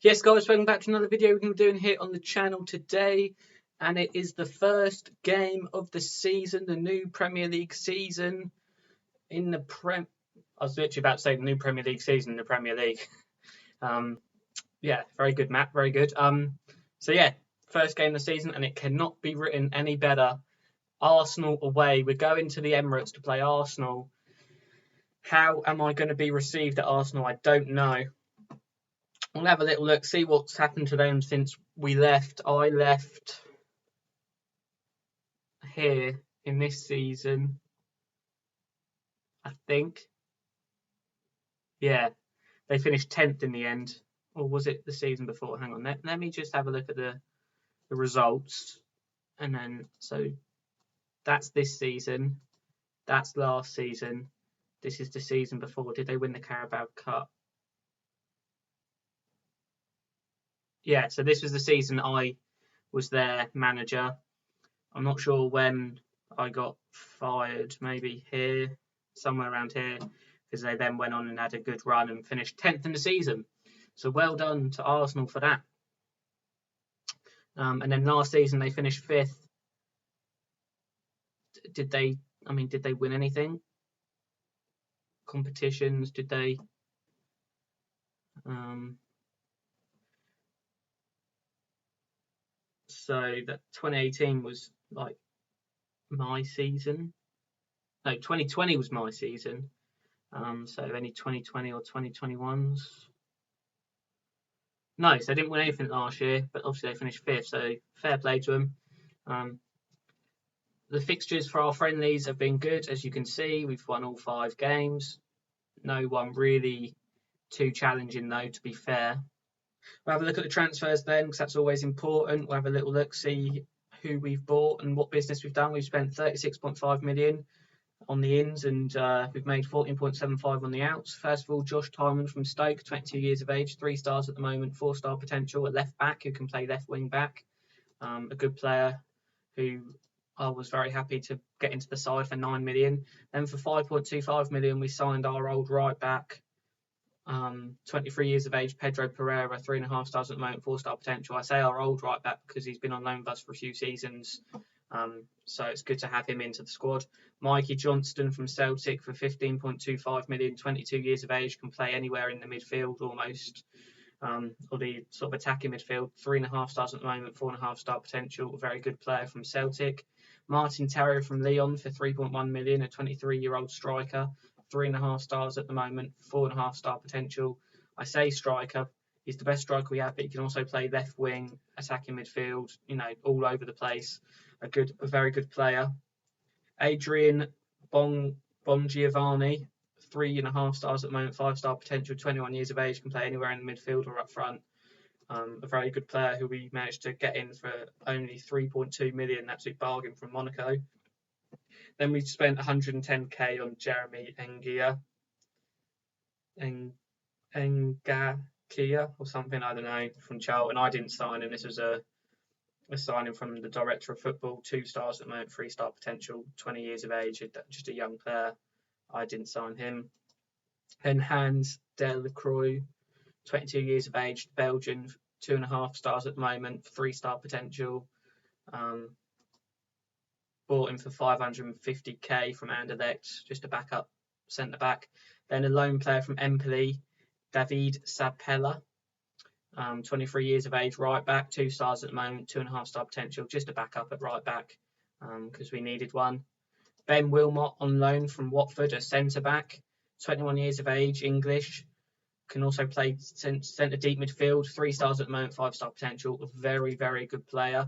Yes, guys, welcome back to another video we're doing here on the channel today, and it is the first game of the season, the new Premier League season in the I was literally about to say the new Premier League season in the Premier League. Yeah, very good, Matt, very good. So yeah, first game of the season, and it cannot be written any better. Arsenal away. We're going to the Emirates to play Arsenal. How am I going to be received at Arsenal? I don't know. We'll have a little look, see what's happened to them since we left. I left here in this season, I think. Yeah, they finished 10th in the end. Or was it the season before? Hang on, let me just have a look at the results. And then, so that's this season. That's last season. This is the season before. Did they win the Carabao Cup? Yeah, so this was the season I was their manager. I'm not sure when I got fired, maybe here, somewhere around here, because they then went on and had a good run and finished 10th in the season. So well done to Arsenal for that. And then last season they finished 5th. Did they win anything? Competitions, did they? So that 2018 was like my season. No, 2020 was my season. So any 2020 or 2021s? No, so they didn't win anything last year, but obviously they finished 5th, so fair play to them. The fixtures for our friendlies have been good, as you can see. We've won all 5 games. No one really too challenging, though, to be fair. We'll have a look at the transfers then, because that's always important. We'll have a little look, see who we've bought and what business we've done. We've spent 36.5 million on the ins, and we've made 14.75 on the outs. First of all, Josh Tymon from Stoke, 22 years of age, 3 stars at the moment, 4-star potential, a left back who can play left wing back. A good player who I was very happy to get into the side for 9 million. Then for 5.25 million, we signed our old right back, 23 years of age, Pedro Pereira, 3.5 stars at the moment, 4-star potential. I say our old right back because he's been on loan with us for a few seasons. So it's good to have him into the squad. Mikey Johnston from Celtic for 15.25 million, 22 years of age, can play anywhere in the midfield almost, or the sort of attacking midfield. 3.5 stars at the moment, 4.5-star potential, a very good player from Celtic. Martin Terrier from Lyon for 3.1 million, a 23-year-old striker, 3.5 stars at the moment, 4.5-star potential. I say striker, he's the best striker we have, but he can also play left wing, attacking midfield, all over the place. A very good player. Adrian Bongiovanni, 3.5 stars at the moment, 5-star potential, 21 years of age, can play anywhere in the midfield or up front. A very good player who we managed to get in for only 3.2 million, absolute bargain from Monaco. Then we spent 110k on Jeremy Ngakia or something, I don't know, from Charlton. I didn't sign him. This was a signing from the director of football, 2 stars at the moment, 3-star potential, 20 years of age, just a young player. I didn't sign him. Then Hans Delacroix, 22 years of age, Belgian, 2.5 stars at the moment, 3-star potential. Bought him for 550k from Anderlecht, just a backup centre back. Then a loan player from Empoli, David Sapella, 23 years of age, right back, 2 stars at the moment, 2.5-star potential, just a backup at right back because we needed one. Ben Wilmot on loan from Watford, a centre back, 21 years of age, English, can also play centre deep midfield, 3 stars at the moment, 5-star potential, a very, very good player.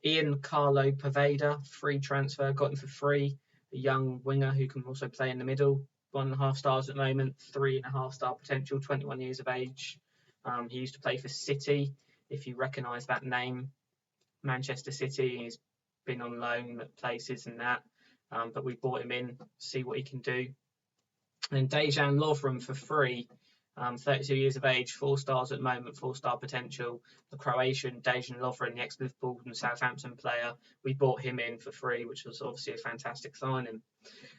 Ian Carlo Poveda, free transfer, got him for free, a young winger who can also play in the middle, 1.5 stars at the moment, 3.5-star potential, 21 years of age. He used to play for City, if you recognise that name, Manchester City. He's been on loan at places and that, but we brought him in, see what he can do. And then Dejan Lovren for free, 32 years of age, 4 stars at the moment, 4-star potential. The Croatian Dejan Lovren, the ex-Liverpool and Southampton player, we bought him in for free, which was obviously a fantastic signing.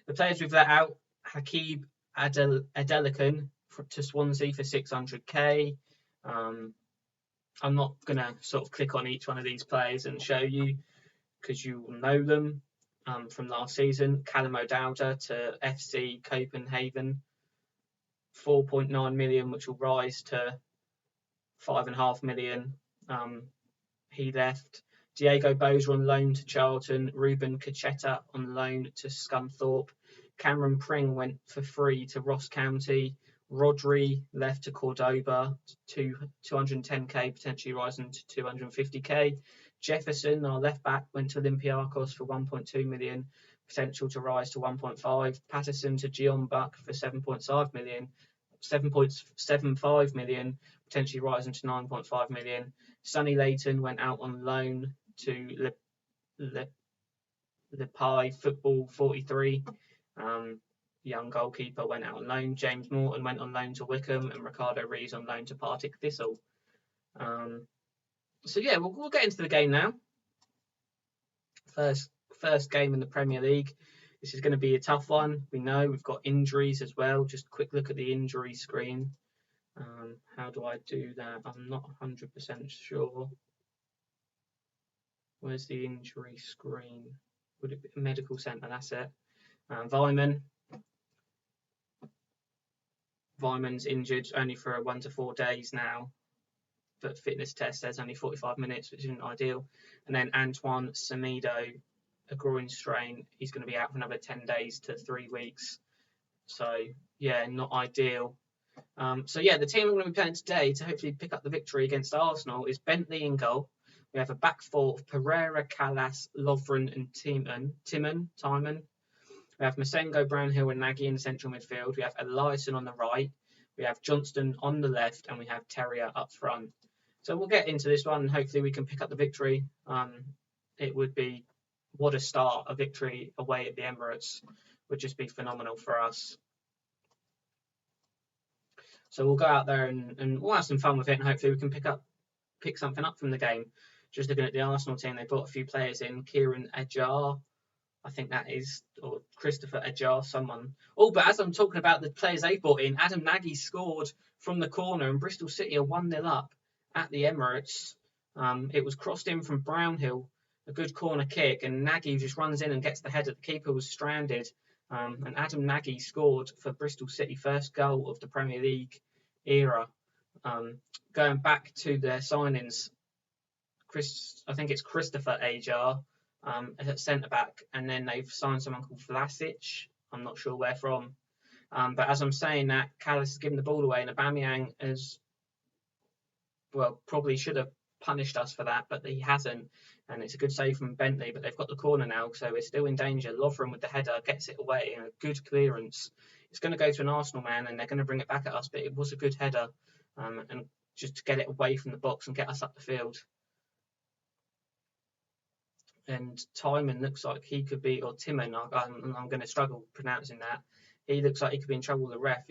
The players we've let out, Hakeem Adelican to Swansea for 600k. I'm not going to sort of click on each one of these players and show you, because you will know them from last season. Callum O'Dowda to FC Copenhagen, 4.9 million, which will rise to 5.5 million. He left. Diego Boza on loan to Charlton. Ruben Cachetta on loan to Scunthorpe. Cameron Pring went for free to Ross County. Rodri left to Cordoba, to 210k, potentially rising to 250k. Jefferson, our left back, went to Olympiacos for 1.2 million, potential to rise to 1.5. Patterson to Jeonbuk for 7.5 million, 7.75 million, potentially rising to 9.5 million. Sonny Layton went out on loan to Lepai Football 43. Young goalkeeper went out on loan. James Morton went on loan to Wickham, and Ricardo Rees on loan to Partick Thistle. So yeah, we'll get into the game now. First game in the Premier League. This is going to be a tough one. We know we've got injuries as well. Just a quick look at the injury screen. How do I do that? I'm not 100% sure. Where's the injury screen? Would it be a medical centre? That's it. Vyman's injured only for 1 to 4 days now, but fitness test says only 45 minutes, which isn't ideal. And then Antoine Semedo, a groin strain. He's going to be out for another 10 days to 3 weeks. So, yeah, not ideal. So, yeah, the team we're going to be playing today to hopefully pick up the victory against Arsenal is Bentley in goal. We have a back four of Pereira, Callas, Lovren and Timon. We have Masengo, Brownhill and Nagy in the central midfield. We have Eliasson on the right. We have Johnston on the left. And we have Terrier up front. So we'll get into this one and hopefully we can pick up the victory. It would be, what a start, a victory away at the Emirates would just be phenomenal for us. So we'll go out there and we'll have some fun with it and hopefully we can pick something up from the game. Just looking at the Arsenal team, they brought a few players in. Kieran Ajar, I think that is, or Christopher Ajar, someone. Oh, but as I'm talking about the players they brought in, Adam Nagy scored from the corner and Bristol City are 1-0 up at the Emirates. It was crossed in from Brownhill, a good corner kick, and Nagy just runs in and gets the header. The keeper was stranded. And Adam Nagy scored for Bristol City, first goal of the Premier League era. Going back to their signings, I think it's Christopher Ajar at centre-back, and then they've signed someone called Vlasic. I'm not sure where from. But as I'm saying that, Callas has given the ball away, and Aubameyang has, well, probably should have punished us for that, but he hasn't. And it's a good save from Bentley, but they've got the corner now, so we're still in danger. Lovren with the header gets it away, and a good clearance. It's going to go to an Arsenal man, and they're going to bring it back at us, but it was a good header, and just to get it away from the box and get us up the field. And Timon looks like he could be, or Timon, I'm going to struggle pronouncing that. He looks like he could be in trouble with the ref.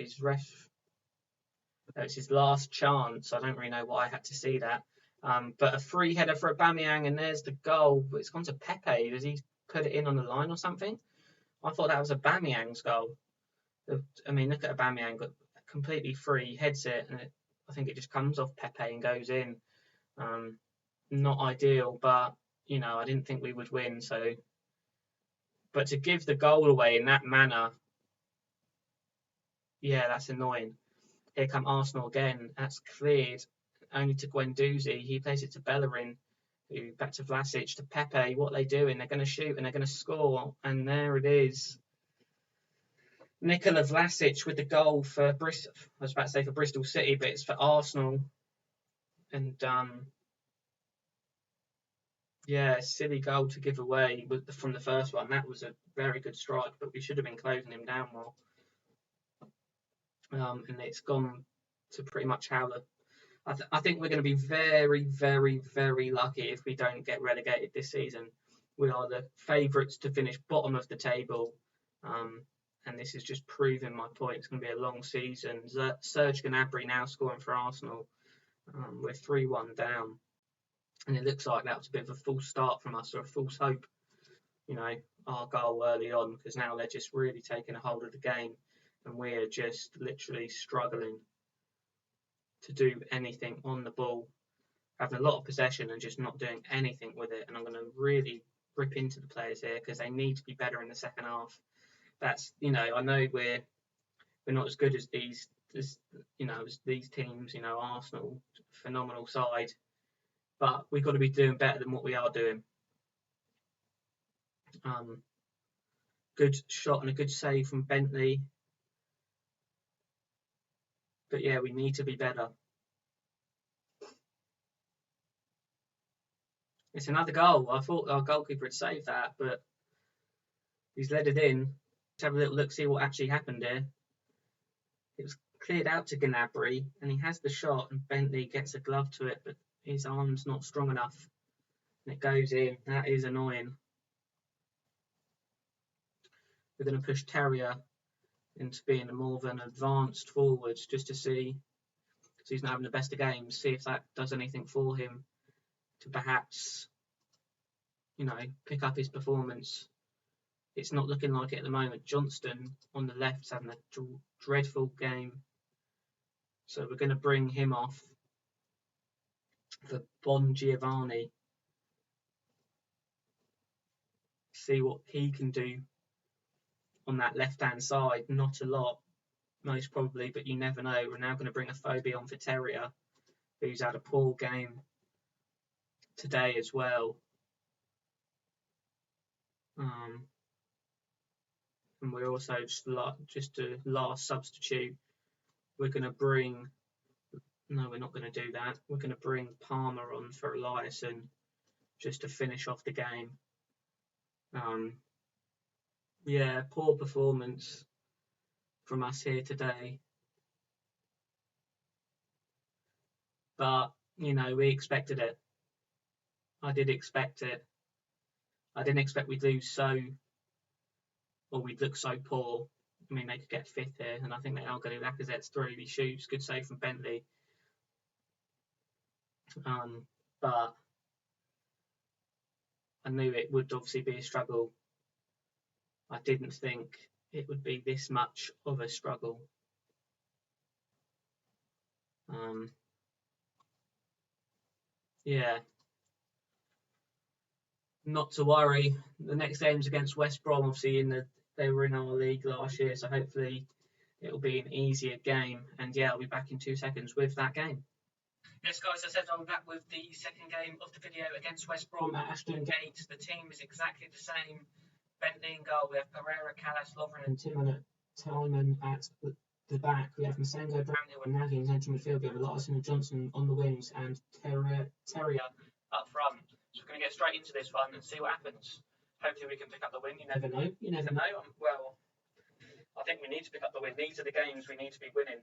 It's his last chance. I don't really know why I had to see that. But a free header for Aubameyang, and there's the goal. But it's gone to Pepe. Does he put it in on the line or something? I thought that was Aubameyang's goal. I mean, look at Aubameyang, but completely free, heads it, and I think it just comes off Pepe and goes in. Not ideal, but you know, I didn't think we would win. So, but to give the goal away in that manner, yeah, that's annoying. Here come Arsenal again. That's cleared only to Guendouzi. He plays it to Bellerin, who back to Vlasic, to Pepe. What are they doing? They're going to shoot and they're going to score. And there it is. Nikola Vlasic with the goal for Bristol. I was about to say for Bristol City, but it's for Arsenal. And yeah, silly goal to give away from the first one. That was a very good strike, but we should have been closing him down more. And it's gone to pretty much how I think we're going to be very, very, very lucky if we don't get relegated this season. We are the favourites to finish bottom of the table. And this is just proving my point. It's going to be a long season. Serge Gnabry now scoring for Arsenal. We're 3-1 down. And it looks like that was a bit of a false start from us, or a false hope. You know, our goal early on, because now they're just really taking a hold of the game. And we're just literally struggling to do anything on the ball. having a lot of possession and just not doing anything with it. And I'm going to really rip into the players here because they need to be better in the second half. That's, I know we're not as good as these teams. Arsenal, phenomenal side, but we've got to be doing better than what we are doing. Good shot and a good save from Bentley. But yeah, we need to be better. It's another goal. I thought our goalkeeper had saved that, but he's let it in. Let's have a little look, see what actually happened here. It was cleared out to Gnabry, and he has the shot, and Bentley gets a glove to it, but his arm's not strong enough, and it goes in. That is annoying. We're going to push Terrier into being more of an advanced forward just to see, because he's not having the best of games, see if that does anything for him to perhaps, pick up his performance. It's not looking like it at the moment. Johnston on the left's having a dreadful game. So we're going to bring him off for Bon Giovanni. See what he can do on that left-hand side. Not a lot, most probably, but you never know. We're now going to bring a Phobie on for Terrier, who's had a poor game today as well. And we're also just a last substitute. We're going to bring. No, we're not going to do that. We're going to bring Palmer on for Eliasson just to finish off the game. Yeah, poor performance from us here today. But, we expected it. I did expect it. I didn't expect we'd lose we'd look so poor. I mean, they could get fifth here, and I think they are going to. Lacazette's through. He shoots. Good save from Bentley. But I knew it would obviously be a struggle. I didn't think it would be this much of a struggle. Yeah. Not to worry. The next game's against West Brom. Obviously, they were in our league last year, so hopefully it'll be an easier game. And yeah, I'll be back in 2 seconds with that game. Yes, guys, I said I'm back with the second game of the video against West Brom at Ashton Gate. The team is exactly the same. Bentley in goal. We have Pereira, Callas, Lovren, and Tillman at the back. We have Masengo, Brownhill, and Nagy in central midfield. We have Eliasson and Johnson on the wings, and Terrier up front. So we're going to get straight into this one and see what happens. Hopefully we can pick up the win. You never know. Well, I think we need to pick up the win. These are the games we need to be winning.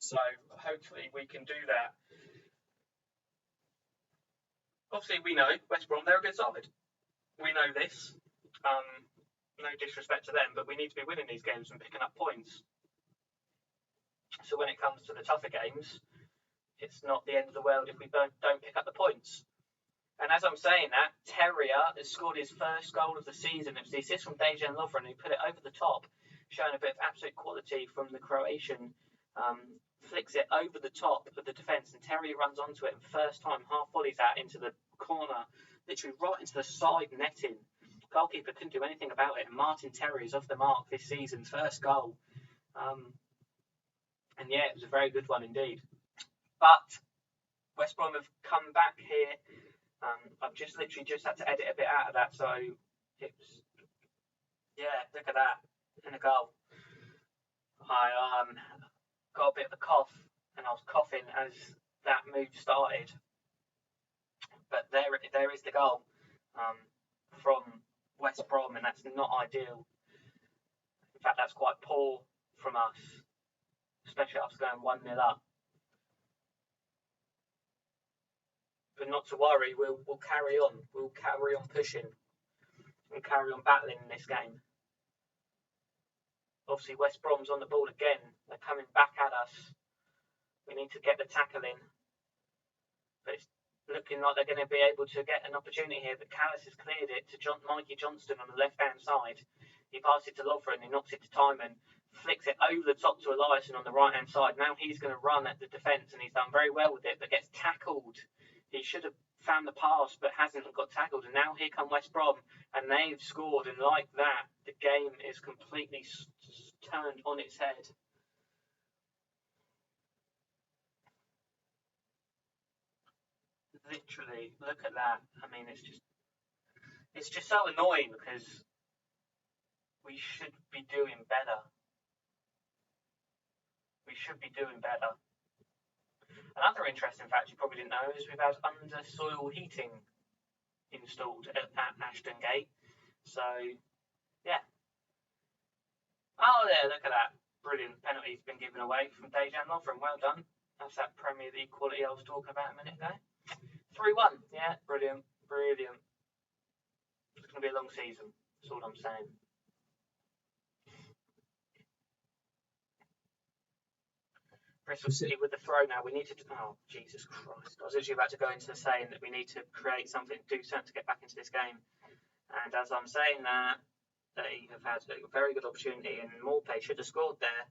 So hopefully we can do that. Obviously we know West Brom, they're a good side. We know this. No disrespect to them, but we need to be winning these games and picking up points. So when it comes to the tougher games, it's not the end of the world if we don't pick up the points. And as I'm saying that, Terrier has scored his first goal of the season. It was the assist from Dejan Lovren, who put it over the top, showing a bit of absolute quality from the Croatian. Flicks it over the top of the defence, and Terrier runs onto it, and first time half volleys out into the corner, literally right into the side netting. Goalkeeper couldn't do anything about it, and Martin Terrier is off the mark this season, first goal. And yeah, it was a very good one indeed. But West Brom have come back here. I've literally just had to edit a bit out of that, so it's, yeah, look at that, in a goal. I got a bit of a cough, and I was coughing as that move started. But there is the goal from West Brom, and that's not ideal. In fact, that's quite poor from us, especially after going 1-0 up. But not to worry, we'll carry on. We'll carry on pushing. We'll carry on battling in this game. Obviously, West Brom's on the ball again. They're coming back at us. We need to get the tackle in. But it's looking like they're going to be able to get an opportunity here. But Callas has cleared it to Mikey Johnston on the left-hand side. He passes it to Lovren, he knocks it to Timon. flicks it over the top to Eliasson on the right-hand side. Now he's going to run at the defence, and he's done very well with it, but gets tackled. He should have found the pass, but hasn't, and got tackled. And now here come West Brom, and they've scored. And like that, the game is completely turned on its head. Literally, look at that. I mean, it's just so annoying because we should be doing better. We should be doing better. Another interesting fact you probably didn't know is we've had under-soil heating installed at Ashton Gate. So, yeah. Oh, there, look at that. Brilliant. Penalty's been given away from Dejan Lovren. Well done. That's that Premier League quality I was talking about a minute ago. 3-1. Yeah, brilliant. Brilliant. It's going to be a long season. That's all I'm saying. Bristol City with the throw now. We need to... Oh, Jesus Christ. I was literally about to go into saying that we need to create something, do something to get back into this game. And as I'm saying that, they have had a very good opportunity, and Morpay should have scored there.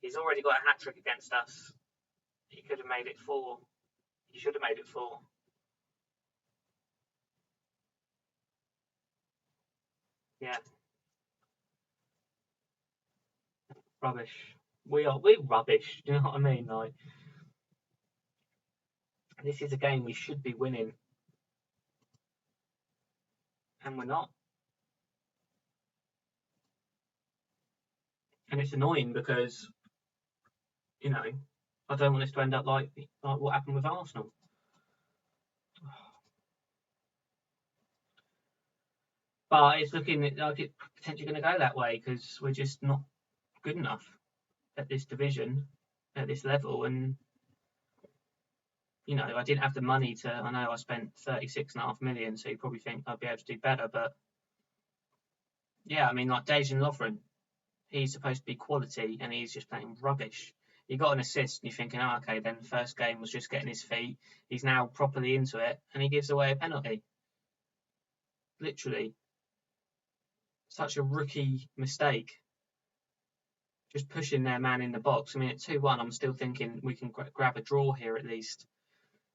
He's already got a hat-trick against us. He could have made it 4. He should have made it 4. Yeah. Rubbish. We're rubbish. Do you know what I mean? Like, this is a game we should be winning, and we're not. And it's annoying because, you know, I don't want this to end up like what happened with Arsenal. But it's looking like it's potentially going to go that way because we're just not good enough at this division, at this level. And, you know, I didn't have the money to... I know I spent 36.5 million, so you probably think I'd be able to do better. But, yeah, I mean, like Dejan Lovren, he's supposed to be quality, and he's just playing rubbish. He got an assist, and you're thinking, oh, okay, then the first game was just getting his feet. He's now properly into it, and he gives away a penalty. Literally. Such a rookie mistake. Just pushing their man in the box. I mean, at 2-1, I'm still thinking we can grab a draw here at least.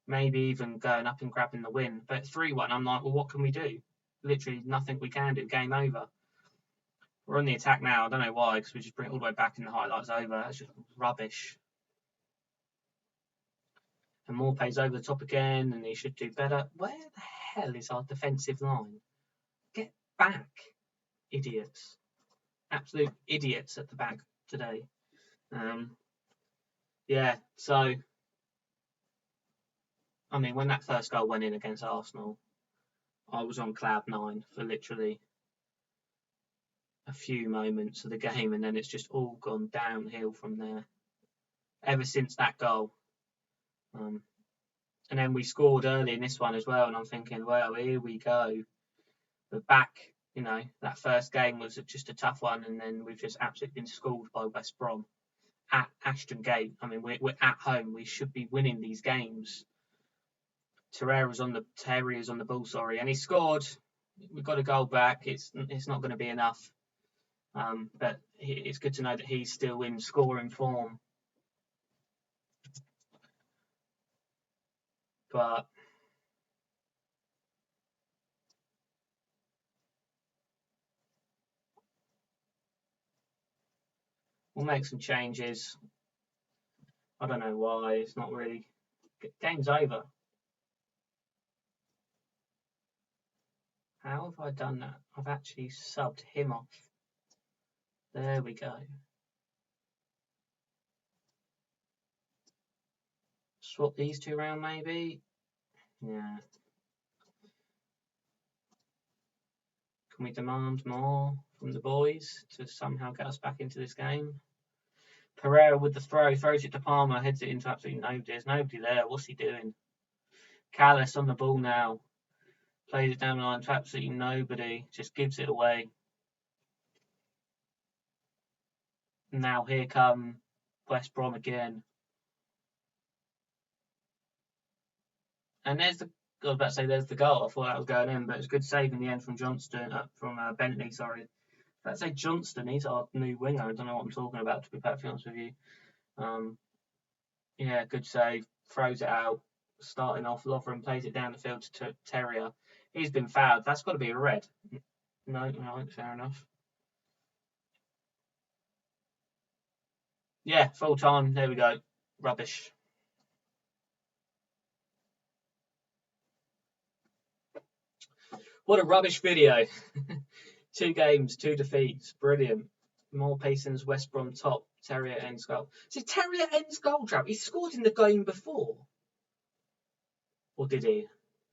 Maybe even going up and grabbing the win. But at 3-1, I'm like, well, what can we do? Literally nothing we can do. Game over. We're on the attack now. I don't know why, because we just bring it all the way back and the highlights over. That's just rubbish. And Morpay's over the top again, and he should do better. Where the hell is our defensive line? Get back, idiots. Absolute idiots at the back today. Yeah, so, I mean, when that first goal went in against Arsenal, I was on cloud 9 for literally a few moments of the game, and then it's just all gone downhill from there ever since that goal. And then we scored early in this one as well, and I'm thinking, well, here we go. But back, you know, that first game was just a tough one, and then we've just absolutely been schooled by West Brom at Ashton Gate. I mean, we're at home. We should be winning these games. Terrier's on the ball, and he scored. We got a goal back. It's not going to be enough. But it's good to know that he's still in scoring form. But we'll make some changes. I don't know why. It's not really... Game's over. How have I done that? I've actually subbed him off. There we go. Swap these two around, maybe. Yeah. Can we demand more from the boys to somehow get us back into this game? Pereira with the throws it to Palmer, heads it into absolutely nobody. There's nobody there. What's he doing? Callis on the ball now. Plays it down the line to absolutely nobody. Just gives it away. Now here come West Brom again. And there's the... I was about to say there's the goal. I thought that was going in, but it's a good save in the end from Johnston, from Bentley, sorry. Let's say Johnston, he's our new winger. I don't know what I'm talking about, to be perfectly honest with you. Yeah, good save. Throws it out. Starting off, Lovren plays it down the field to Terrier. He's been fouled. That's got to be a red. No, fair enough. Yeah, full time. There we go. Rubbish. What a rubbish video. 2 games, 2 defeats. Brilliant. More Payson's West Brom top. Terrier ends goal. See, Terrier ends goal trap. He scored in the game before. Or did he?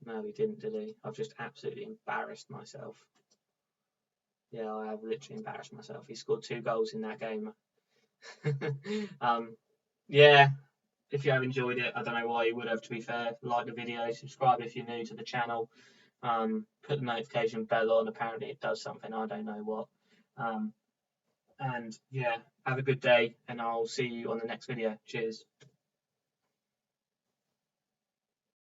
No, he didn't, did he? I've just absolutely embarrassed myself. Yeah, I have literally embarrassed myself. He scored 2 goals in that game. Yeah, if you have enjoyed it, I don't know why you would have, to be fair. Like the video, subscribe if you're new to the channel. Put the notification bell on. Apparently it does something, I don't know what. And yeah, have a good day, and I'll see you on the next video. Cheers.